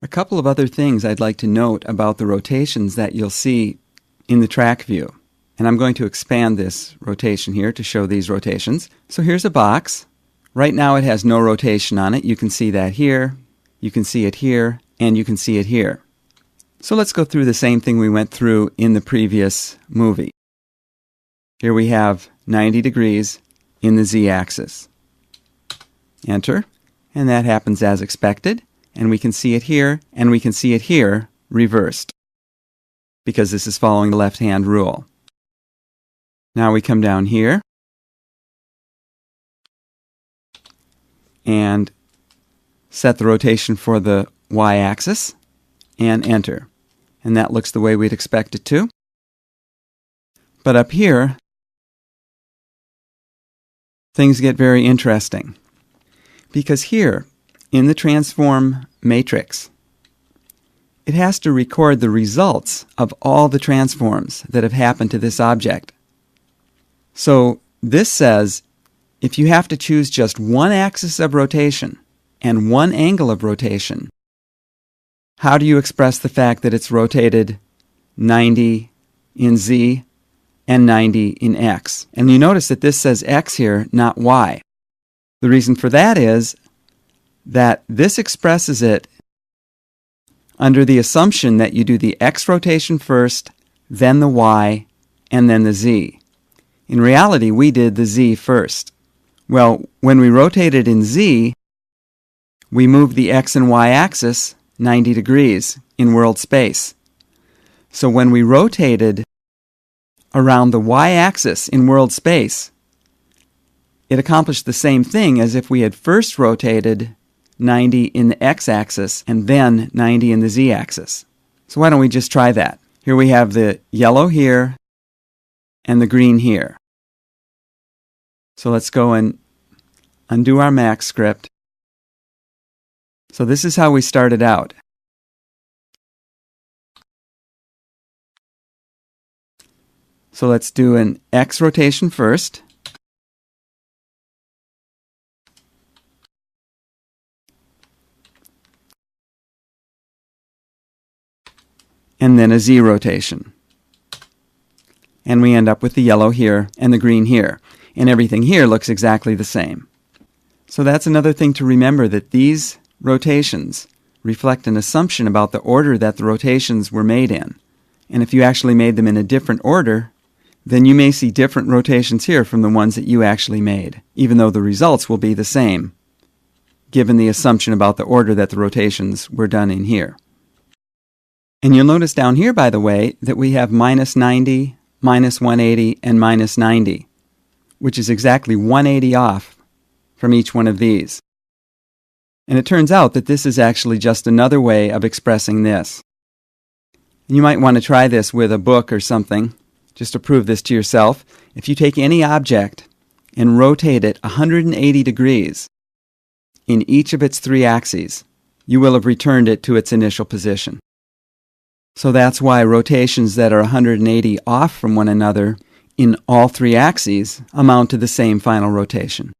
A couple of other things I'd like to note about the rotations that you'll see in the track view. And I'm going to expand this rotation here to show these rotations. So here's a box. Right now it has no rotation on it. You can see that here, you can see it here, and you can see it here. So let's go through the same thing we went through in the previous movie. Here we have 90 degrees in the z-axis. Enter, and that happens as expected. And we can see it here, and we can see it here reversed, because this is following the left-hand rule. Now we come down here and set the rotation for the y-axis and enter. And that looks the way we'd expect it to. But up here, things get very interesting, because here, in the transform matrix, it has to record the results of all the transforms that have happened to this object. So this says if you have to choose just one axis of rotation and one angle of rotation, how do you express the fact that it's rotated 90 in z and 90 in x? And you notice that this says x here, not y. The reason for that is that this expresses it under the assumption that you do the x rotation first, then the y, and then the z. In reality, we did the z first. Well, when we rotated in z, we moved the x and y axis 90 degrees in world space. So when we rotated around the y-axis in world space, it accomplished the same thing as if we had first rotated 90 in the x-axis and then 90 in the z-axis. So why don't we just try that? Here we have the yellow here and the green here. So let's go and undo our Max script. So this is how we started out. So let's do an x rotation first. And then a z rotation. And we end up with the yellow here and the green here. And everything here looks exactly the same. So that's another thing to remember, that these rotations reflect an assumption about the order that the rotations were made in. And if you actually made them in a different order, then you may see different rotations here from the ones that you actually made, even though the results will be the same, given the assumption about the order that the rotations were done in here. And you'll notice down here, by the way, that we have minus 90, minus 180, and minus 90, which is exactly 180 off from each one of these. And it turns out that this is actually just another way of expressing this. And you might want to try this with a book or something, just to prove this to yourself. If you take any object and rotate it 180 degrees in each of its three axes, you will have returned it to its initial position. So that's why rotations that are 180 off from one another in all three axes amount to the same final rotation.